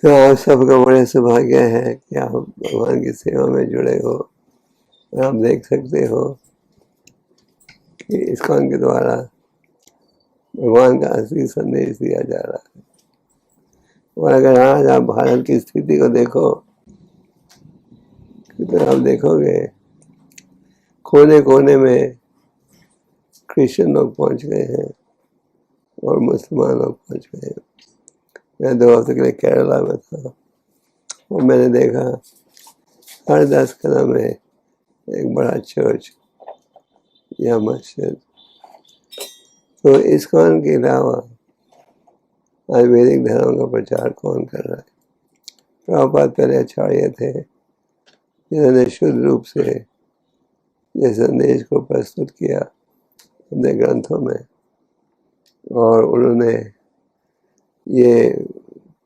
तो आप सबका बड़े सौभाग्य है कि आप भगवान की सेवा में जुड़े हो। और आप देख सकते हो कि इस्कॉन के द्वारा भगवान का असली संदेश दिया जा रहा है। और अगर आज आप भारत की स्थिति को देखो तो आप देखोगे कोने कोने में क्रिश्चियन लोग पहुंच गए हैं और मुसलमान लोग पहुंच गए हैं। मैं 2 हफ्ते के लिए केरला में था और मैंने देखा हर 10 कदम में एक बड़ा चर्च या मस्जिद। तो इस्कॉन के अलावा आयुर्वेदिक धर्म का प्रचार कौन कर रहा है? प्रभुपाद पहले आचार्य थे जिन्होंने शुद्ध रूप से ये संदेश को प्रस्तुत किया अपने ग्रंथों में, और उन्होंने ये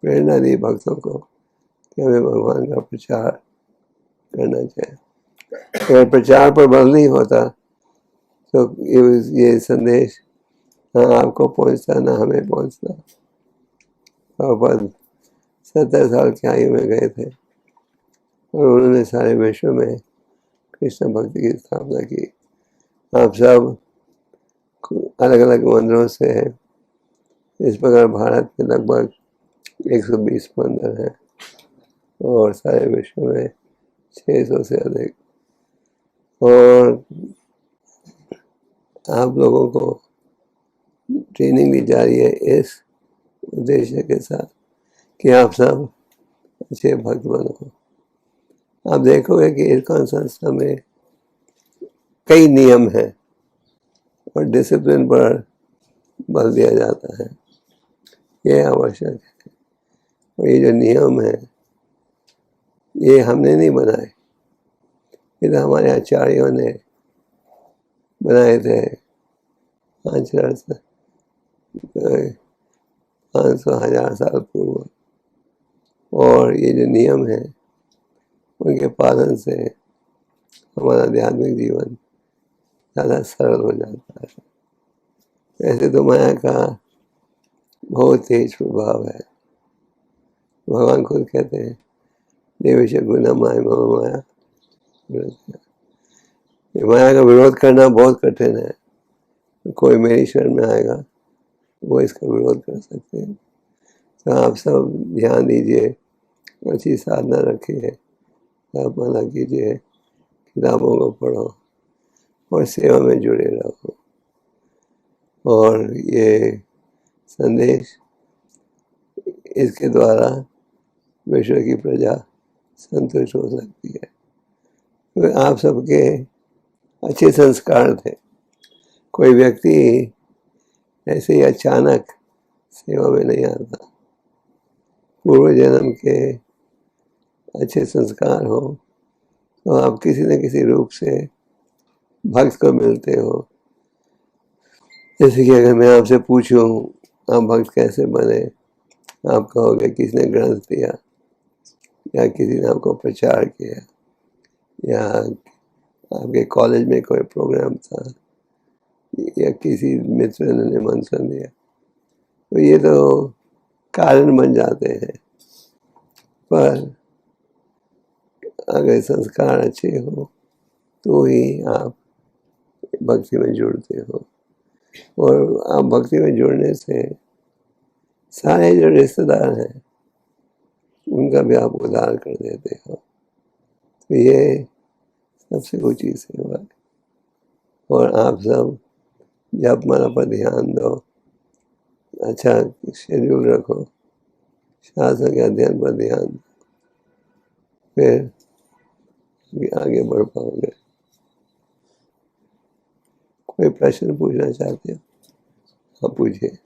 प्रेरणा दी भक्तों को कि हमें भगवान का प्रचार करना चाहिए। अगर प्रचार पर बल नहीं होता तो ये संदेश ना आपको पहुंचता ना हमें पहुंचता। प्रभुपाद 70 साल की आयु में गए थे और उन्होंने सारे विश्व में कृष्ण भक्ति की स्थापना की। आप सब अलग अलग मंदिरों से हैं। इस प्रकार भारत में लगभग 120 मंदिर हैं और सारे विश्व में 600 से अधिक। और आप लोगों को ट्रेनिंग दी जा रही है इस उद्देश्य के साथ कि आप सब अच्छे भक्त बनो। आप देखोगे कि इस्कॉन संस्था में कई नियम हैं और डिसिप्लिन पर बल दिया जाता है। ये आवश्यक है। और ये जो नियम है ये हमने नहीं बनाए, ये तो हमारे आचार्यों ने बनाए थे 500,000 साल पूर्व। और ये जो नियम है उनके पालन से हमारा आध्यात्मिक जीवन ज़्यादा सरल हो जाता है। वैसे तो माया का बहुत तेज प्रभाव है। भगवान खुद कहते हैं देवेश गुना माया माया। माया का विरोध करना बहुत कठिन है। कोई मेरी शरण में आएगा वो इसका विरोध कर सकते हैं। तो आप सब ध्यान दीजिए, अच्छी साधना रखिए, साधना कीजिए, किताबों को पढ़ो और सेवा में जुड़े रहो। और ये संदेश इसके द्वारा विश्व की प्रजा संतुष्ट हो सकती है। तो आप सबके अच्छे संस्कार थे। कोई व्यक्ति ऐसे ही अचानक सेवा में नहीं आता। पूर्व जन्म के अच्छे संस्कार हो तो आप किसी न किसी रूप से भक्त को मिलते हो। जैसे कि अगर मैं आपसे पूछूं आप भक्त कैसे बने, आप कहोगे किसी ने ग्रंथ दिया या किसी ने आपको प्रचार किया या आपके कॉलेज में कोई प्रोग्राम था या किसी मित्र ने निमंत्रण दिया। तो ये तो कारण बन जाते हैं, पर अगर संस्कार अच्छे हो तो ही आप भक्ति में जुड़ते हो। और आप भक्ति में जुड़ने से सारे जो रिश्तेदार हैं उनका भी आप उद्धार कर देते हो। तो ये सबसे ऊंची सेवा है। और आप सब जप माला पर ध्यान दो, अच्छा शेड्यूल रखो, शास्त्र के अध्ययन पर ध्यान दो, फिर आगे बढ़ पाओगे। कोई प्रश्न पूछना चाहते हो आप पूछिए।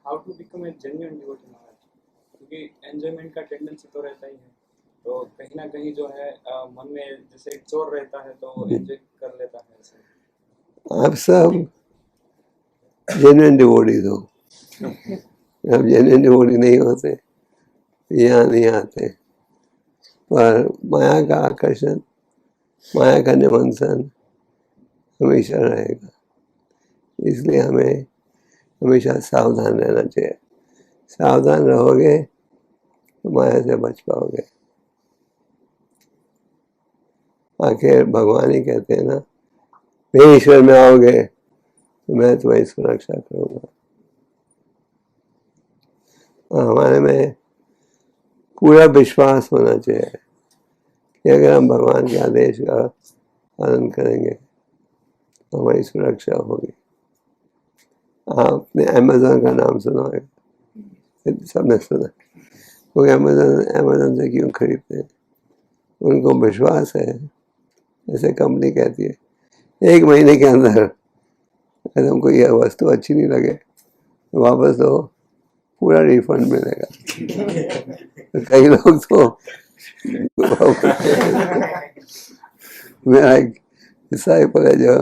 How to become a genuine devotee महाराज? क्योंकि एंजॉयमेंट का टेंडेंसी तो रहता ही है, तो कहीं ना कहीं जो है मन में जैसे एक चोर रहता है तो एंजॉय कर लेता है ऐसे। आप सब जेन्युइन डिवोटीज हो। अब जेन्युइन डिवोटी नहीं होते यहाँ नहीं आते। पर माया का आकर्षण, माया का निमंत्रण हमेशा रहेगा। इसलिए हमें हमेशा सावधान रहना चाहिए। सावधान रहोगे तो माया से बच पाओगे। आखिर भगवान ही कहते हैं ना, मेरे ईश्वर में आओगे तो मैं तुम्हारी सुरक्षा करूंगा। हमारे में पूरा विश्वास होना चाहिए कि अगर हम भगवान के आदेश का पालन करेंगे तो हमारी सुरक्षा होगी। आपने अमेज़न का नाम सुना है, सबने सुना। वो अमेज़न से क्यों खरीदते हैं? उनको विश्वास है, जैसे कंपनी कहती है 1 महीने के अंदर अगर तुमको यह वस्तु अच्छी नहीं लगे तो वापस दो, पूरा रिफंड मिलेगा। तो कई लोग तो मेरा एक डिसाइपल है जो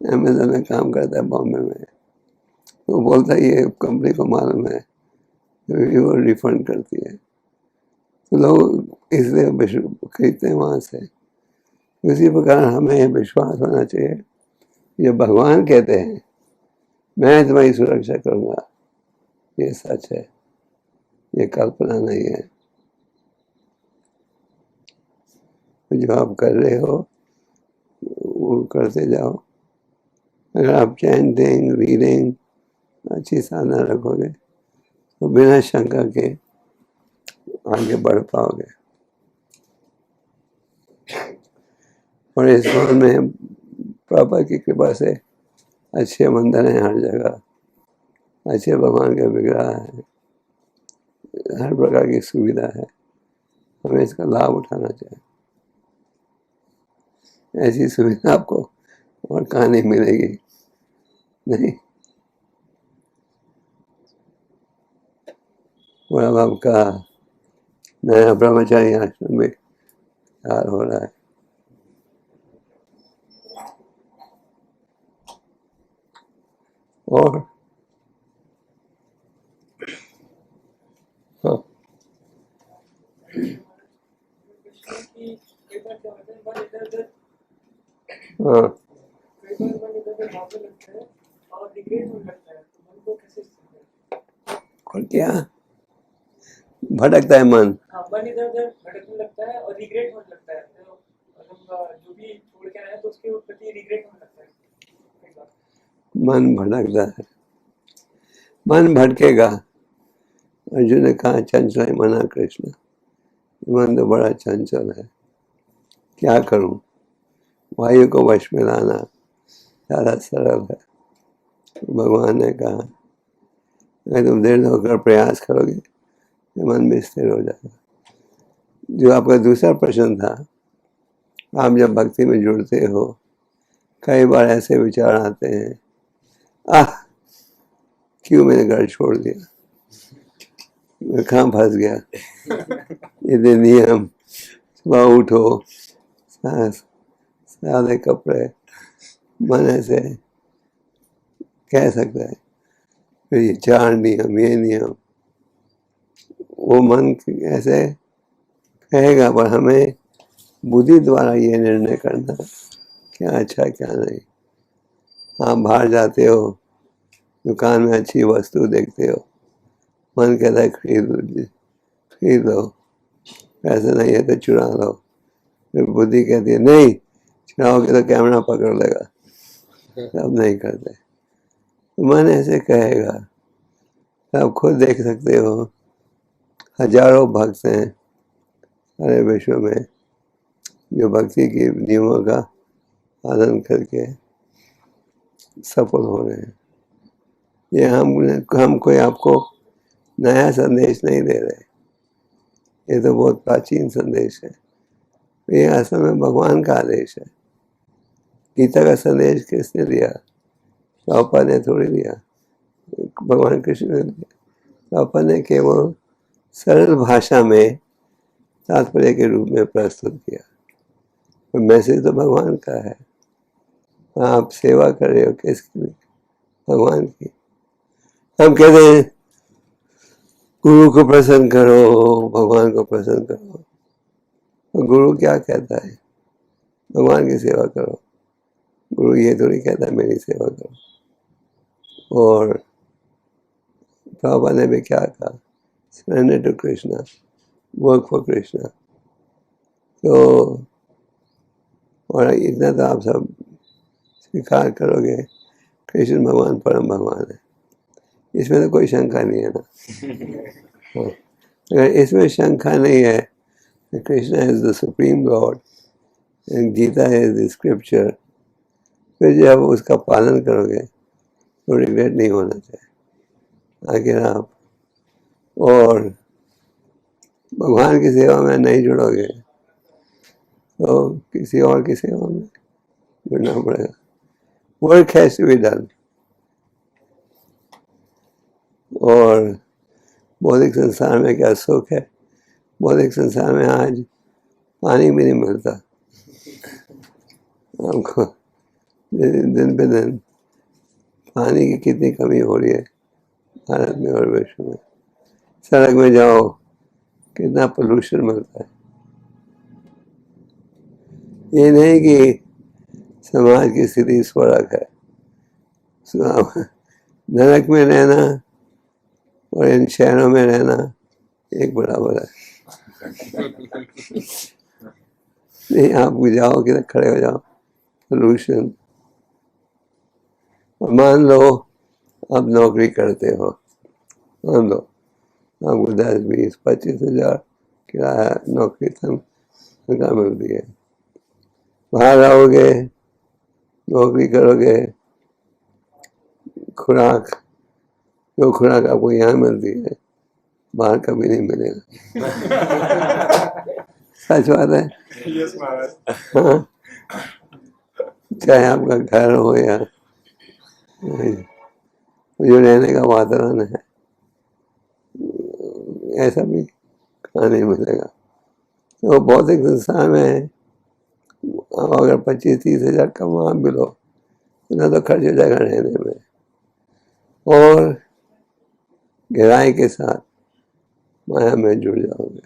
अमेज़न में काम करता है बॉम्बे में, वो बोलता है ये कंपनी को मालूम है वो रिफंड करती है, तो लोग इसलिए खरीदते हैं वहाँ से। उसी प्रकार हमें विश्वास होना चाहिए, जो भगवान कहते हैं मैं तुम्हारी सुरक्षा करूँगा, ये सच है, ये कल्पना नहीं है। जो आप कर रहे हो वो करते जाओ। अगर आप चैंटिंग, रीडिंग अच्छी साधना रखोगे तो बिना शंका के आगे बढ़ पाओगे। और इस दौर में प्रभा की कृपा से अच्छे मंदिर हैं हर जगह, अच्छे भगवान के विग्रह है, हर प्रकार की सुविधा है, हमें इसका लाभ उठाना चाहिए। ऐसी सुविधा आपको और कहाँ नहीं मिलेगी, नहीं। और अब आपका नया ब्रह्मचारी आश्रम में तैयार हो रहा है। और हाँ, हाँ, और क्या भटकता है मन। मन इधर उधर भटकने लगता है और रिग्रेट होने लगता है, तो मतलब जो भी छोड़ के आया तो उसके प्रति रिग्रेट होने लगता है। मन भटकता है, मन भटकेगा। अर्जुन ने कहा चंचल मना कृष्ण, मन तो बड़ा चंचल है, क्या करूं? वायु को वश में लाना ज़्यादा सरल है। भगवान ने कहा अगर तुम दृढ़ होकर प्रयास करोगे तो मन भी स्थिर हो जाएगा। जो आपका दूसरा प्रश्न था, आप जब भक्ति में जुड़ते हो कई बार ऐसे विचार आते हैं, आह क्यों मैंने घर छोड़ दिया, मैं कहाँ फंस गया। ये नियम, सुबह उठो, सादे कपड़े, मन ऐसे कह सकता है, फिर ये 4 नियम, ये नियम, वो मन ऐसे कहेगा, पर हमें बुद्धि द्वारा ये निर्णय करना क्या अच्छा क्या नहीं। आप बाहर जाते हो, दुकान में अच्छी वस्तु देखते हो, मन कहता है खरीद लो, पैसे नहीं है तो चुरा लो, फिर बुद्धि कहती है नहीं, चुराओगे तो कैमरा पकड़ लेगा, तब नहीं करते। तो मन ऐसे कहेगा। आप खुद देख सकते हो, हजारों भक्त हैं सारे विश्व में जो भक्ति के नियमों का पालन करके सफल हो रहे हैं। ये हम कोई आपको नया संदेश नहीं दे रहे, ये तो बहुत प्राचीन संदेश है। ये असल में भगवान का आदेश है। गीता का संदेश किसने दिया? प्रभुपाद ने थोड़ी दिया, भगवान कृष्ण ने दिया। प्रभुपाद ने केवल सरल भाषा में तात्पर्य के रूप में प्रस्तुत किया, और मैसेज तो भगवान का है। आप सेवा कर रहे हो किसकी? भगवान की। हम कहते हैं गुरु को प्रसन्न करो, भगवान को प्रसन्न करो, तो गुरु क्या कहता है? भगवान की सेवा करो। गुरु ये थोड़ी कहता है मेरी सेवा करो। और प्रभुपाद ने भी क्या कहा? Surrender to Krishna, work for Krishna. तो और इतना तो आप सब स्वीकार करोगे, कृष्ण भगवान परम भगवान है, इसमें तो कोई शंका नहीं है ना। हाँ, अगर इसमें शंका नहीं है कि Krishna is the supreme lord and Gita is the scripture, फिर जब उसका पालन करोगे तो रिग्रेट नहीं होना चाहिए। आखिर आप और भगवान की सेवा में नहीं जुड़ोगे तो किसी और की सेवा में जुड़ना पड़ेगा। Work has to be done. और भौतिक संसार में क्या सुख है, भौतिक संसार में आज पानी भी नहीं मिलता आपको। दिन पे दिन पानी की कितनी कमी हो रही है भारत में और विश्व में। सड़क में जाओ कितना पोल्यूशन मिलता है। ये नहीं कि समाज की स्थिति स्वर्ग है, नरक में रहना और इन शहरों में रहना एक बराबर है। नहीं, आप जाओ किधर खड़े हो जाओ, पोल्यूशन। और मान लो आप नौकरी करते हो, मान लो आपको 10, 20, 25 हज़ार किराया नौकरी तनख्वाह मिलती है। बाहर आओगे, नौकरी करोगे, खुराक जो खुराक आपको यहाँ मिलती है बाहर कभी नहीं मिलेगा। सच बात है। यस महाराज। हाँ, चाहे आपका घर हो या जो रहने का वातावरण है, ऐसा भी खाना नहीं मिलेगा। तो भौतिक संसार में आप अगर 25-30 हज़ार कमा भी लो, उतना तो खर्च हो जाएगा रहने में। और गहराई के साथ माया में जुड़ जाओगे।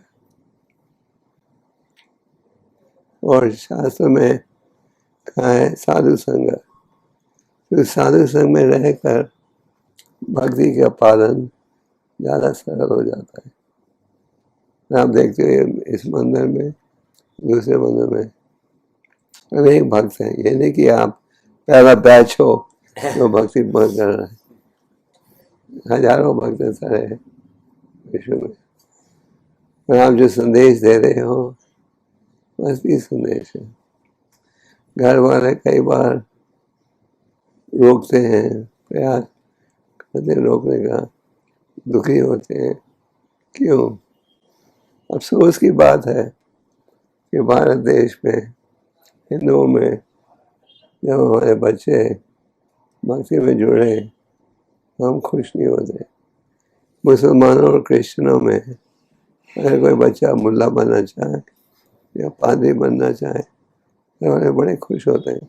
और शास्त्र में कहा है साधु संग, तो साधु संग में रहकर भक्ति का पालन ज़्यादा सरल हो जाता है। आप देखते हो इस मंदिर में, दूसरे मंदिर में अनेक भक्त हैं। ये नहीं कि आप पहला बैच हो तो भक्ति बंद कर रहा है, हजारों भक्त सारे विश्व में। और आप जो संदेश दे रहे हो बस ये संदेश है। घर वाले कई बार रोकते हैं, प्रयास करते हैं रोकने का, दुखी होते हैं। क्यों? अफसोस की बात है कि भारत देश में हिंदुओं में जब हमारे बच्चे भक्ति में जुड़े हम खुश नहीं होते। मुसलमानों और क्रिश्चियनों में अगर कोई बच्चा मुल्ला बनना चाहे या पादरी बनना चाहे तो हमारे बड़े खुश होते हैं।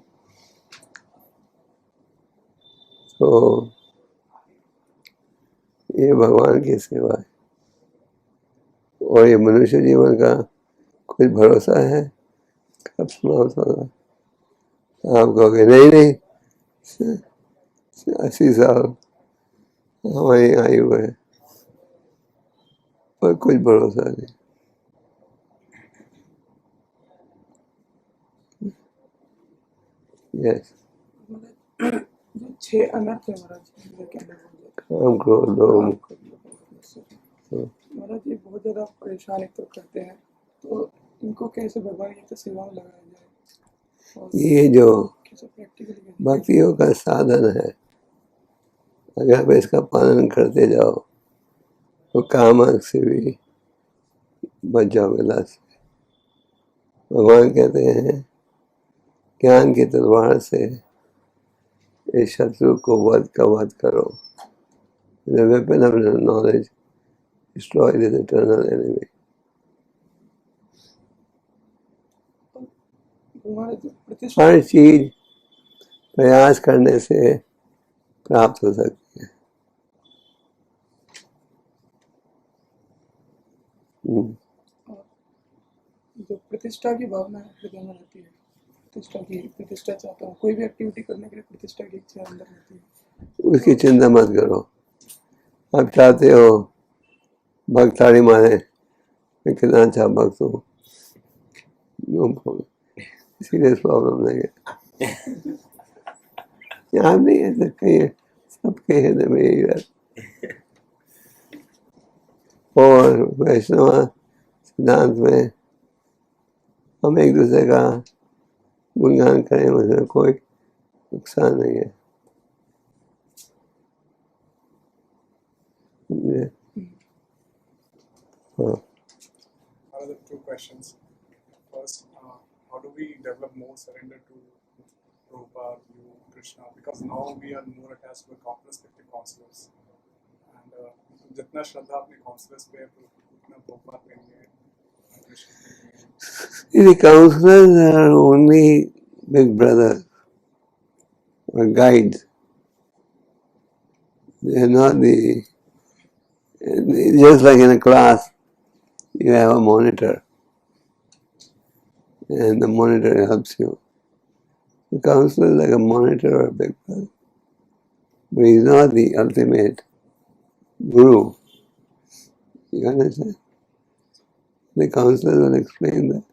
तो ये भगवान की सेवा है। और ये मनुष्य जीवन का कुछ भरोसा है कब समाप्त होगा? आप कहोगे नहीं नहीं 80 साल हमारी आयु है, पर कुछ भरोसा नहीं। यस, जो 6 अनर्थ है महाराज, काम क्रोध लोभ महाराज ये बहुत ज़्यादा परेशान एक तो करते हैं, तो इनको कैसे भगवान की सेवा में लगाया जाए? और ये जो कैसे प्रैक्टिकली भक्तियों का साधन है, अगर आप इसका पालन करते जाओ तो काम से भी बच जाओगे लास्ट में। भगवान कहते हैं ज्ञान की तलवार से इस शत्रु को वध का वध करो। The weapon of knowledge destroy this eternal enemy. हमारे जो प्रतिष्ठा हर चीज प्रयास करने से प्राप्त हो सकती है। जो प्रतिष्ठा की भावना है हृदय में रहती है, प्रतिष्ठा चाहता हूँ, कोई भी एक्टिविटी करने के लिए प्रतिष्ठा की इच्छा अंदर रहती है। उसकी चिंता मत करो। आप चाहते हो भक्त ताड़ी मारे, मैं कितना अच्छा भक्त हूँ, नो प्रॉब्लम, सीरियस प्रॉब्लम नहीं है। यहाँ नहीं है तो कहीं सबके हृदय में यही रहता। और वैष्णव सिद्धांत में हम एक दूसरे का गुणगान करें, उसमें कोई नुकसान नहीं है। हाँ, Other two questions. First, how do we develop more surrender to Prabhupada, you, Krishna? Because now we are more attached to the perspective counselors. And जितना श्रद्धा अपने counselors पे है, उतना Prabhupada पे नहीं है, Krishna पे नहीं है. the counselors are only big brothers or guides. They are not just like in a class, you have a monitor, and the monitor helps you. The counselor is like a monitor or a big brother, but he's not the ultimate guru. You understand? The counselor will explain that.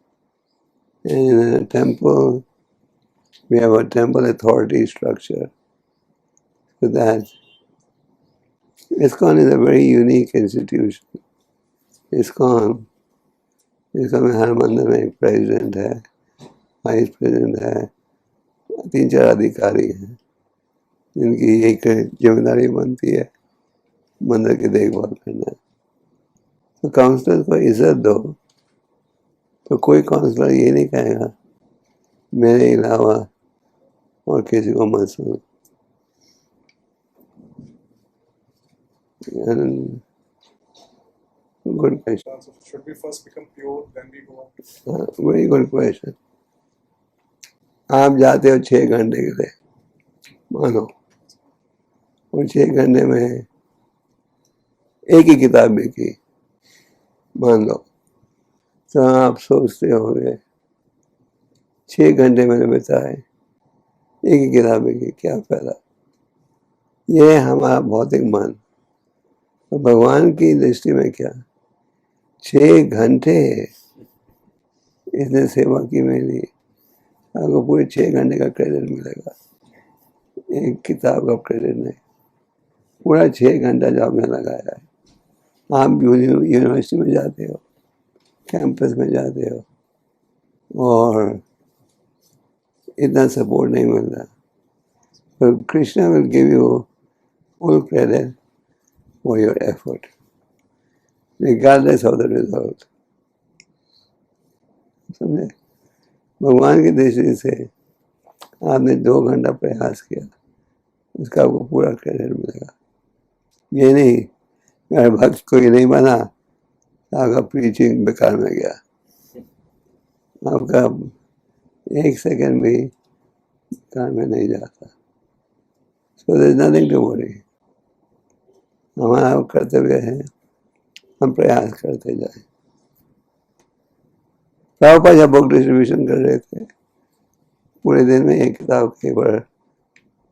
And in a temple, we have a temple authority structure. So that ISKCON is a very unique institution. ISKCON में हर मंदिर में एक president है, vice president है, 3-4 अधिकारी हैं जिनकी एक जिम्मेदारी बनती है मंदिर की देखभाल करना। तो काउंसलर को इज्जत दो, तो कोई काउंसलर ये नहीं कहेगा मेरे अलावा और किसी को मत सुनो। Good question. So should we first become pure, then we go up to... Very good question. आप जाते हो 6 घंटे के लिए, मानो, और 6 घंटे में एक ही किताब में की, मान लो, तो आप सोचते होंगे 6 घंटे मैंने बिताए, एक ही किताब में की, क्या फायदा। ये हमारा भौतिक मन, तो भगवान की दृष्टि में क्या, 6 घंटे इसने सेवा की मेरी, आपको पूरे 6 घंटे का क्रेडिट मिलेगा, एक किताब का क्रेडिट नहीं, पूरा 6 घंटा जो आपने लगाया है। आप यूनिवर्सिटी में जाते हो, कैंपस में जाते हो, और इतना सपोर्ट नहीं मिल रहा, पर Krishna will give you full credit for your effort regardless of the result. समझे? भगवान की दृष्टि से आपने 2 घंटा प्रयास किया, उसका आपको पूरा क्रेडिट मिलेगा। ये नहीं मेरा भक्त कोई नहीं बना, आपका प्रीचिंग बेकार में गया, आपका 1 सेकंड भी बेकार में नहीं जाता। So there is nothing to worry. हमारा कर्तव्य है हम प्रयास करते जाएं। प्रभुपाद जब बुक डिस्ट्रीब्यूशन कर रहे थे, पूरे दिन में एक किताब के बार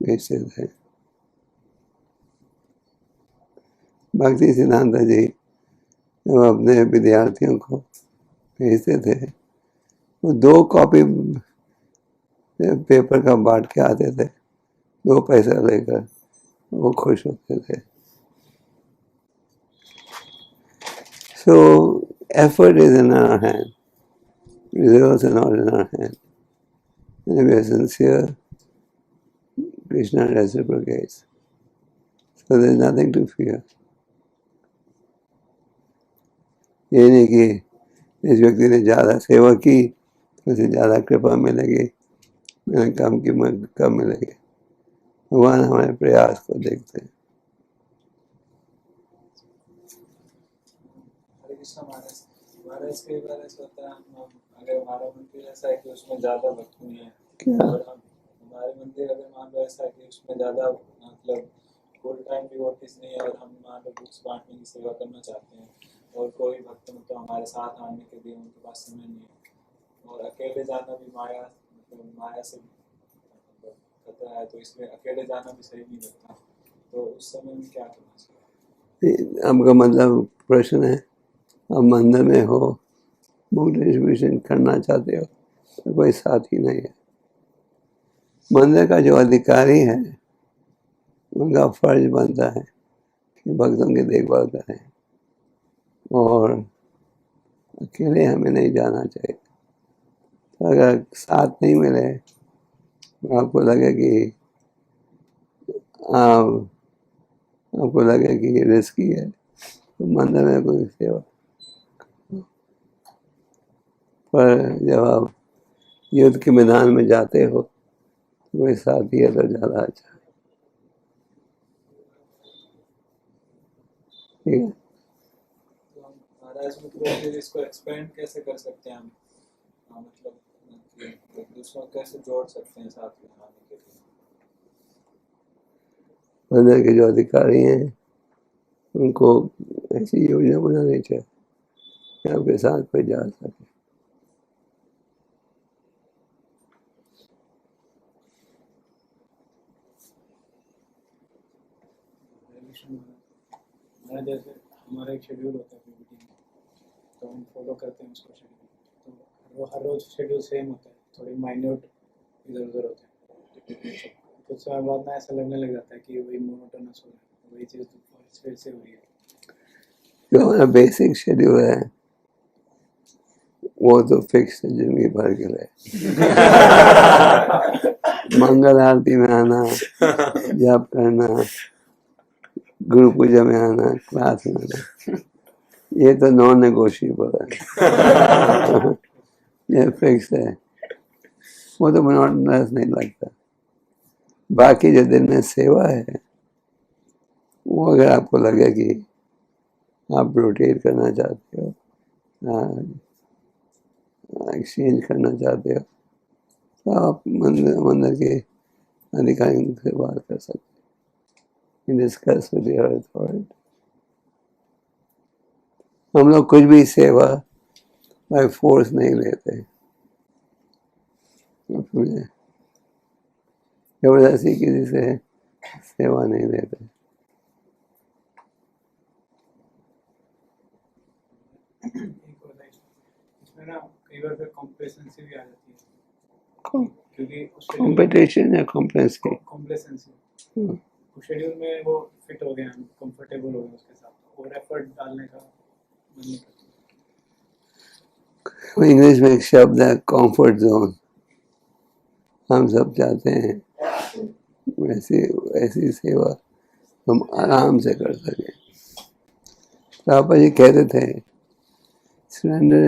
बेचते थे। भक्ति सिद्धांत जी जब अपने विद्यार्थियों को भेजते थे, वो 2 कॉपी पेपर का बांट के आते थे, 2 पैसा लेकर, वो खुश होते थे। So effort is in our hand, results are not in our hand. And if we are sincere, Krishna reciprocates. So there is nothing to fear. ये नहीं कि इस व्यक्ति ने ज़्यादा सेवा की तो उसे ज़्यादा कृपा मिलेगी, मैंने कम की कम मिलेगी। भगवान हमारे प्रयास को देखते हैं। हरे कृष्णा महाराज, महाराज कई बार ऐसा होता है, हम अगर हमारा मंदिर ऐसा है कि उसमें ज़्यादा भक्त नहीं है, क्या? और हम हमारे मंदिर अगर मान लो ऐसा है कि उसमें ज़्यादा मतलब फुल टाइम डिवोटीज नहीं है, और हम मान लो बुक्स बांटने की सेवा करना चाहते हैं, और कोई भक्त मतलब हमारे साथ आने के लिए उनके पास समय नहीं है, और अकेले जाना भी माया मतलब माया से मतलब खतरा है, तो इसलिए अकेले जाना भी सही नहीं लगता। तो उस समय में क्या करना चाहिए? आपका मतलब प्रश्न है, आप मंदिर में हो, बुक डिस्ट्रीब्यूशन करना चाहते हो तो कोई साथी नहीं है। मंदिर का जो अधिकारी है उनका फर्ज बनता है कि भक्तों की देखभाल करें, और अकेले हमें नहीं जाना चाहिए। तो अगर साथ नहीं मिले, आपको लगे कि आपको लगे कि रिस्की है, तो मंदिर में कोई सेवा। पर जब आप युद्ध के मैदान में जाते हो तो कोई साथी है तो ज़्यादा अच्छा है। ठीक है। तो हम महाराज मतलब फिर इसको एक्सपेंड कैसे कर सकते हैं हम? मतलब कि एक दूसरों को कैसे जोड़ सकते हैं साथ में आने के लिए? मंदिर के जो अधिकारी हैं उनको ऐसी योजना बनानी चाहिए कि आपके साथ कोई जा सके। हमारा जैसे हमारा एक शेड्यूल होता है पीपीटी में, तो हम फॉलो करते हैं उसको शेड्यूल, तो हर रोज शेड्यूल सेम होता है, थोड़ी माइन्यूट इधर उधर होते हैं। कुछ समय बाद ना ऐसा लगने लग जाता है कि वही मोनोटोनस हो रहा है, वही चीज़ फिर से हो रही है। जो हमारा बेसिक शेड्यूल है वो तो फिक्स है जिंदगी भर के लिए। मंगल आरती में आना, जप करना, गुरु पूजा में आना, क्लास में आना, ये तो नॉन नेगोशिएबल है। ये फिक्स है, वो तो मोनोटोनस नहीं लगता। बाकी जो दिन में सेवा है वो अगर आपको लगे कि आप रोटेट करना चाहते हो, एक्सचेंज करना चाहते हो, तो आप मंदिर के अधिकारियों से बात कर सकते हैं, डिस्कस विद योर अथॉरिटी। हम लोग कुछ भी सेवा बाय फोर्स नहीं लेते, जबरदस्ती किसी से सेवा नहीं लेते। इसमें ना कई बार फिर कॉम्प्लेसेंसी भी आ जाती है, क्योंकि कंपटीशन या कॉम्प्लेक्सिटी, कॉम्प्लेसेंसी उस शेड्यूल में वो फिट हो गए, हम कंफर्टेबल हो गए उसके साथ, और एफर्ट डालने का मन नहीं करता। इंग्लिश में एक शब्द है कंफर्ट जोन। हम सब चाहते हैं ऐसी सेवा हम आराम से कर सकें। पापा जी कहते थे, surrender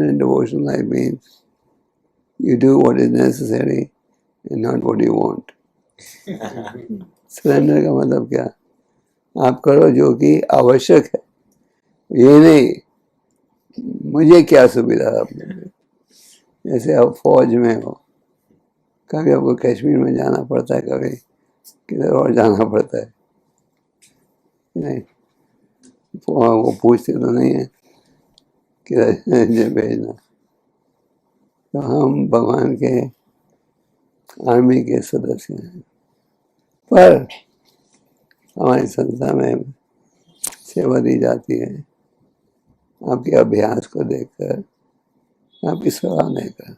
and devotion life means you do what is necessary and not what you want. Surrender का मतलब क्या? आप करो जो कि आवश्यक है, ये नहीं मुझे क्या सुविधा आपने। जैसे आप फौज में हो, कभी आपको कश्मीर में जाना पड़ता है, कभी किधर और जाना पड़ता है, नहीं वो पूछते तो नहीं है किधर भेजना। तो हम भगवान के आर्मी के सदस्य हैं, पर हमारी संस्था में सेवा दी जाती है आपके अभ्यास को देखकर, आपकी सलाह देकर।